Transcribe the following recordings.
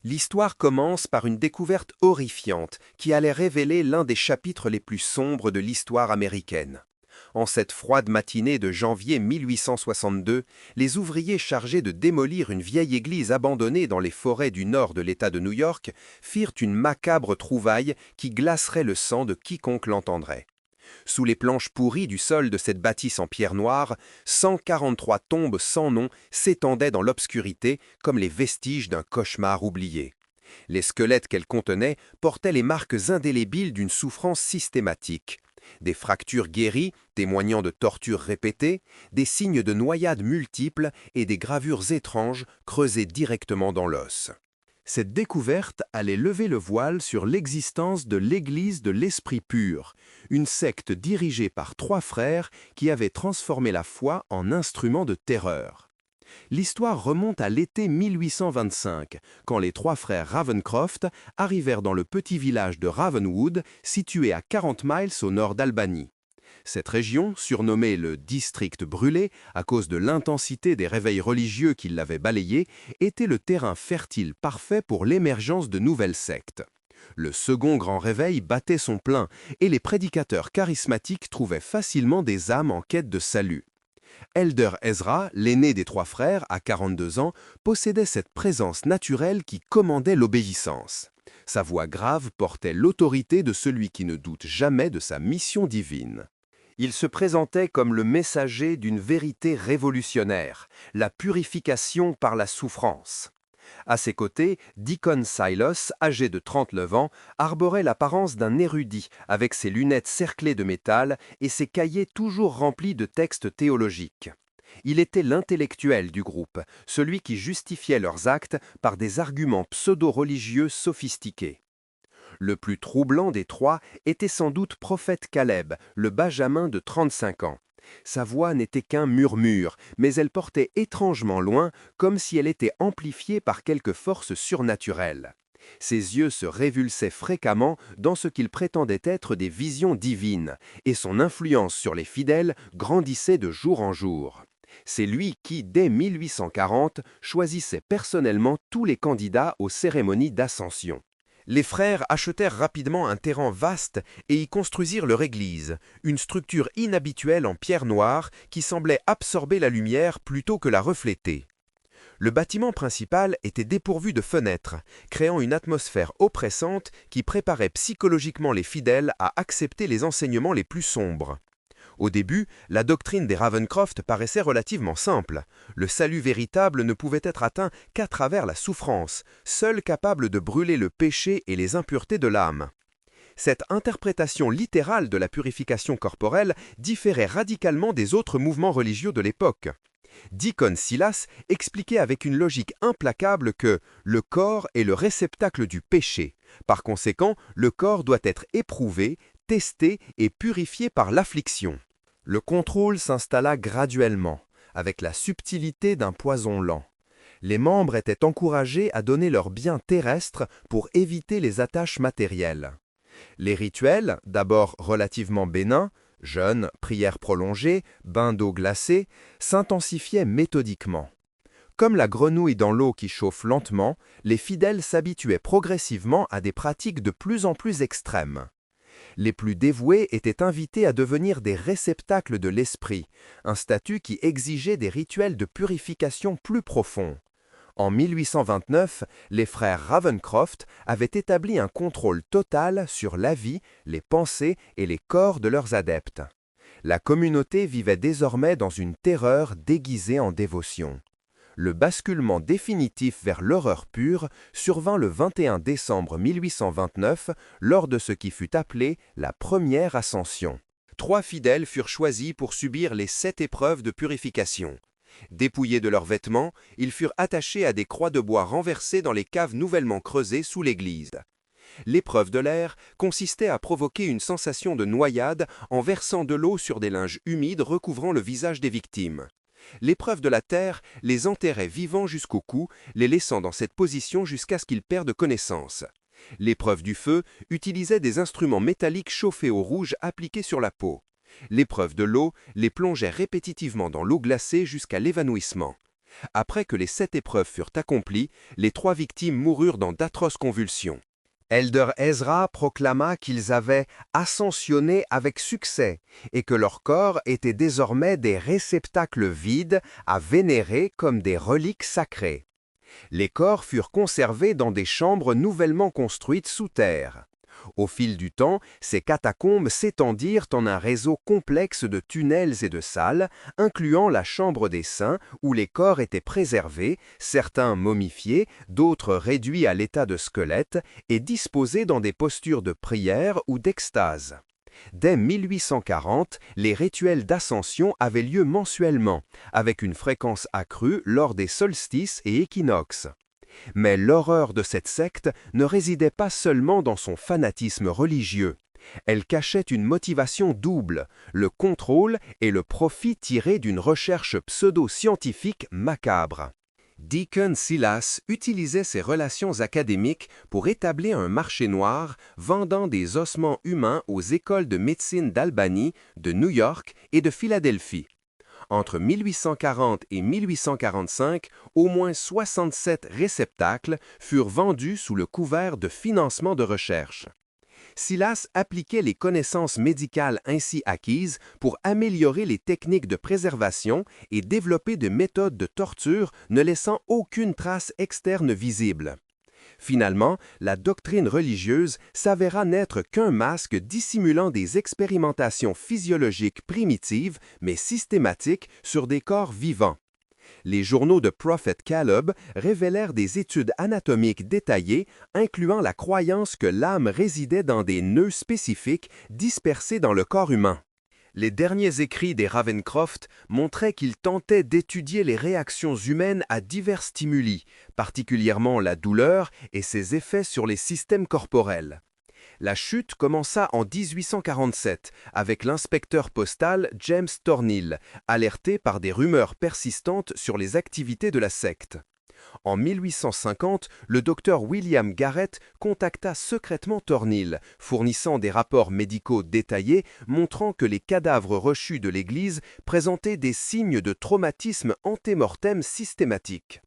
L'histoire commence par une découverte horrifiante qui allait révéler l'un des chapitres les plus sombres de l'histoire américaine. En cette froide matinée de janvier 1862, les ouvriers chargés de démolir une vieille église abandonnée dans les forêts du nord de l'État de New York firent une macabre trouvaille qui glacerait le sang de quiconque l'entendrait. Sous les planches pourries du sol de cette bâtisse en pierre noire, 143 tombes sans nom s'étendaient dans l'obscurité comme les vestiges d'un cauchemar oublié. Les squelettes qu'elles contenaient portaient les marques indélébiles d'une souffrance systématique. Des fractures guéries, témoignant de tortures répétées, des signes de noyades multiples et des gravures étranges creusées directement dans l'os. Cette découverte allait lever le voile sur l'existence de l'Église de l'Esprit pur, une secte dirigée par trois frères qui avaient transformé la foi en instrument de terreur. L'histoire remonte à l'été 1825, quand les trois frères Ravenscroft arrivèrent dans le petit village de Ravenwood, situé à 40 miles au nord d'Albany. Cette région, surnommée le district brûlé à cause de l'intensité des réveils religieux qui l'avaient balayé, était le terrain fertile parfait pour l'émergence de nouvelles sectes. Le second grand réveil battait son plein et les prédicateurs charismatiques trouvaient facilement des âmes en quête de salut. Elder Ezra, l'aîné des trois frères, à 42 ans, possédait cette présence naturelle qui commandait l'obéissance. Sa voix grave portait l'autorité de celui qui ne doute jamais de sa mission divine. Il se présentait comme le messager d'une vérité révolutionnaire, la purification par la souffrance. À ses côtés, Deacon Silas, âgé de 39 ans, arborait l'apparence d'un érudit avec ses lunettes cerclées de métal et ses cahiers toujours remplis de textes théologiques. Il était l'intellectuel du groupe, celui qui justifiait leurs actes par des arguments pseudo-religieux sophistiqués. Le plus troublant des trois était sans doute Prophète Caleb, le benjamin de 35 ans. Sa voix n'était qu'un murmure, mais elle portait étrangement loin, comme si elle était amplifiée par quelque force surnaturelle. Ses yeux se révulsaient fréquemment dans ce qu'il prétendait être des visions divines, et son influence sur les fidèles grandissait de jour en jour. C'est lui qui, dès 1840, choisissait personnellement tous les candidats aux cérémonies d'ascension. Les frères achetèrent rapidement un terrain vaste et y construisirent leur église, une structure inhabituelle en pierre noire qui semblait absorber la lumière plutôt que la refléter. Le bâtiment principal était dépourvu de fenêtres, créant une atmosphère oppressante qui préparait psychologiquement les fidèles à accepter les enseignements les plus sombres. Au début, la doctrine des Ravenscroft paraissait relativement simple. Le salut véritable ne pouvait être atteint qu'à travers la souffrance, seule capable de brûler le péché et les impuretés de l'âme. Cette interprétation littérale de la purification corporelle différait radicalement des autres mouvements religieux de l'époque. Deacon Silas expliquait avec une logique implacable que le corps est le réceptacle du péché. Par conséquent, le corps doit être éprouvé, testé et purifié par l'affliction. Le contrôle s'installa graduellement, avec la subtilité d'un poison lent. Les membres étaient encouragés à donner leurs biens terrestres pour éviter les attaches matérielles. Les rituels, d'abord relativement bénins, jeûnes, prières prolongées, bains d'eau glacée, s'intensifiaient méthodiquement. Comme la grenouille dans l'eau qui chauffe lentement, les fidèles s'habituaient progressivement à des pratiques de plus en plus extrêmes. Les plus dévoués étaient invités à devenir des réceptacles de l'esprit, un statut qui exigeait des rituels de purification plus profonds. En 1829, les frères Ravenscroft avaient établi un contrôle total sur la vie, les pensées et les corps de leurs adeptes. La communauté vivait désormais dans une terreur déguisée en dévotion. Le basculement définitif vers l'horreur pure survint le 21 décembre 1829 lors de ce qui fut appelé la première ascension. 3 fidèles furent choisis pour subir les 7 épreuves de purification. Dépouillés de leurs vêtements, ils furent attachés à des croix de bois renversées dans les caves nouvellement creusées sous l'église. L'épreuve de l'air consistait à provoquer une sensation de noyade en versant de l'eau sur des linges humides recouvrant le visage des victimes. L'épreuve de la terre les enterrait vivants jusqu'au cou, les laissant dans cette position jusqu'à ce qu'ils perdent connaissance. L'épreuve du feu utilisait des instruments métalliques chauffés au rouge appliqués sur la peau. L'épreuve de l'eau les plongeait répétitivement dans l'eau glacée jusqu'à l'évanouissement. Après que les 7 épreuves furent accomplies, les 3 victimes moururent dans d'atroces convulsions. Elder Ezra proclama qu'ils avaient ascensionné avec succès et que leurs corps étaient désormais des réceptacles vides à vénérer comme des reliques sacrées. Les corps furent conservés dans des chambres nouvellement construites sous terre. Au fil du temps, ces catacombes s'étendirent en un réseau complexe de tunnels et de salles, incluant la chambre des saints où les corps étaient préservés, certains momifiés, d'autres réduits à l'état de squelette et disposés dans des postures de prière ou d'extase. Dès 1840, les rituels d'ascension avaient lieu mensuellement, avec une fréquence accrue lors des solstices et équinoxes. Mais l'horreur de cette secte ne résidait pas seulement dans son fanatisme religieux. Elle cachait une motivation double, le contrôle et le profit tiré d'une recherche pseudo-scientifique macabre. Deacon Silas utilisait ses relations académiques pour établir un marché noir vendant des ossements humains aux écoles de médecine d'Albany, de New York et de Philadelphie. Entre 1840 et 1845, au moins 67 réceptacles furent vendus sous le couvert de financement de recherche. Silas appliquait les connaissances médicales ainsi acquises pour améliorer les techniques de préservation et développer de méthodes de torture ne laissant aucune trace externe visible. Finalement, la doctrine religieuse s'avéra n'être qu'un masque dissimulant des expérimentations physiologiques primitives mais systématiques sur des corps vivants. Les journaux de Prophet Caleb révélèrent des études anatomiques détaillées incluant la croyance que l'âme résidait dans des nœuds spécifiques dispersés dans le corps humain. Les derniers écrits des Ravencroft montraient qu'ils tentaient d'étudier les réactions humaines à divers stimuli, particulièrement la douleur et ses effets sur les systèmes corporels. La chute commença en 1847 avec l'inspecteur postal James Thornhill, alerté par des rumeurs persistantes sur les activités de la secte. En 1850, le docteur William Garrett contacta secrètement Thornhill, fournissant des rapports médicaux détaillés montrant que les cadavres rechus de l'Église présentaient des signes de traumatisme antémortem systématique.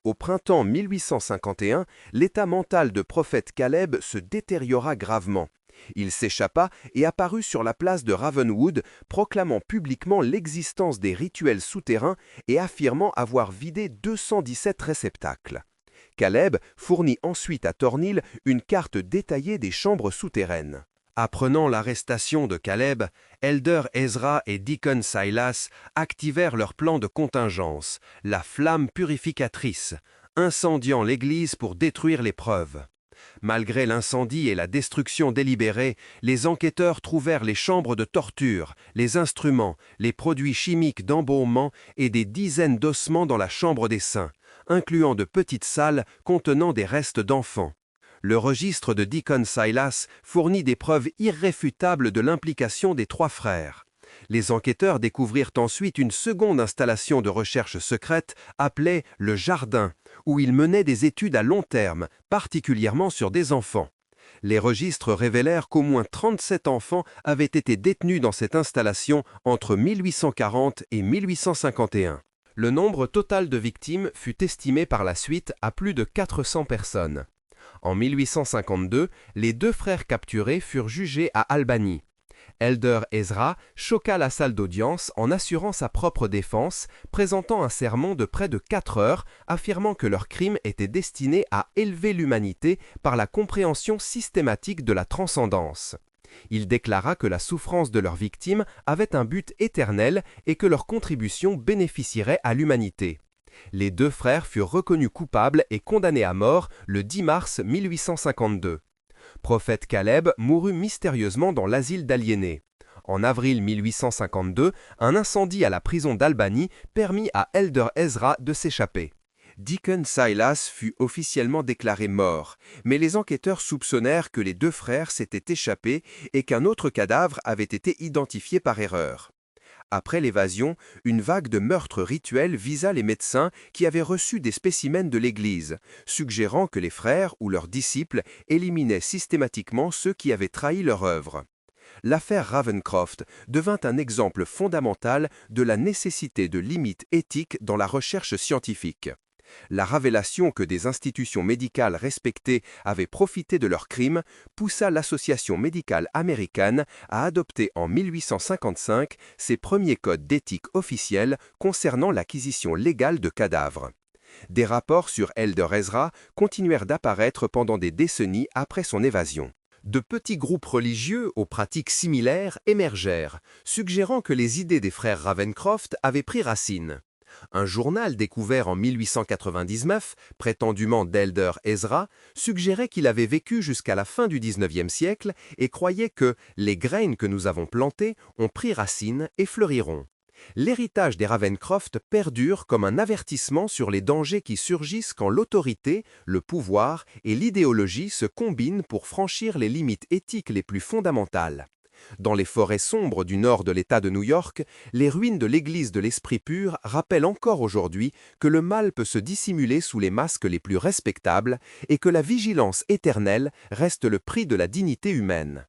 Au printemps 1851, l'état mental de Prophète Caleb se détériora gravement. Il s'échappa et apparut sur la place de Ravenwood, proclamant publiquement l'existence des rituels souterrains et affirmant avoir vidé 217 réceptacles. Caleb fournit ensuite à Thornhill une carte détaillée des chambres souterraines. Apprenant l'arrestation de Caleb, Elder Ezra et Deacon Silas activèrent leur plan de contingence, la flamme purificatrice, incendiant l'église pour détruire les preuves. Malgré l'incendie et la destruction délibérée, les enquêteurs trouvèrent les chambres de torture, les instruments, les produits chimiques d'embaumement et des dizaines d'ossements dans la chambre des saints, incluant de petites salles contenant des restes d'enfants. Le registre de Deacon Silas fournit des preuves irréfutables de l'implication des 3 frères. Les enquêteurs découvrirent ensuite une seconde installation de recherche secrète appelée le Jardin, où ils menaient des études à long terme, particulièrement sur des enfants. Les registres révélèrent qu'au moins 37 enfants avaient été détenus dans cette installation entre 1840 et 1851. Le nombre total de victimes fut estimé par la suite à plus de 400 personnes. En 1852, les 2 frères capturés furent jugés à Albany. Elder Ezra choqua la salle d'audience en assurant sa propre défense, présentant un sermon de près de 4 heures, affirmant que leur crime était destiné à élever l'humanité par la compréhension systématique de la transcendance. Il déclara que la souffrance de leurs victimes avait un but éternel et que leur contribution bénéficierait à l'humanité. Les 2 frères furent reconnus coupables et condamnés à mort le 10 mars 1852. Prophète Caleb mourut mystérieusement dans l'asile d'aliénés. En avril 1852, un incendie à la prison d'Albany permit à Elder Ezra de s'échapper. Deacon Silas fut officiellement déclaré mort, mais les enquêteurs soupçonnèrent que les 2 frères s'étaient échappés et qu'un autre cadavre avait été identifié par erreur. Après l'évasion, une vague de meurtres rituels visa les médecins qui avaient reçu des spécimens de l'Église, suggérant que les frères ou leurs disciples éliminaient systématiquement ceux qui avaient trahi leur œuvre. L'affaire Ravencroft devint un exemple fondamental de la nécessité de limites éthiques dans la recherche scientifique. La révélation que des institutions médicales respectées avaient profité de leurs crimes poussa l'Association médicale américaine à adopter en 1855 ses premiers codes d'éthique officiels concernant l'acquisition légale de cadavres. Des rapports sur Elder Ezra continuèrent d'apparaître pendant des décennies après son évasion. De petits groupes religieux aux pratiques similaires émergèrent, suggérant que les idées des frères Ravencroft avaient pris racine. Un journal découvert en 1899, prétendument d'Elder Ezra, suggérait qu'il avait vécu jusqu'à la fin du XIXe siècle et croyait que « les graines que nous avons plantées ont pris racine et fleuriront ». L'héritage des Ravencroft perdure comme un avertissement sur les dangers qui surgissent quand l'autorité, le pouvoir et l'idéologie se combinent pour franchir les limites éthiques les plus fondamentales. Dans les forêts sombres du nord de l'État de New York, les ruines de l'église de l'Esprit pur rappellent encore aujourd'hui que le mal peut se dissimuler sous les masques les plus respectables et que la vigilance éternelle reste le prix de la dignité humaine.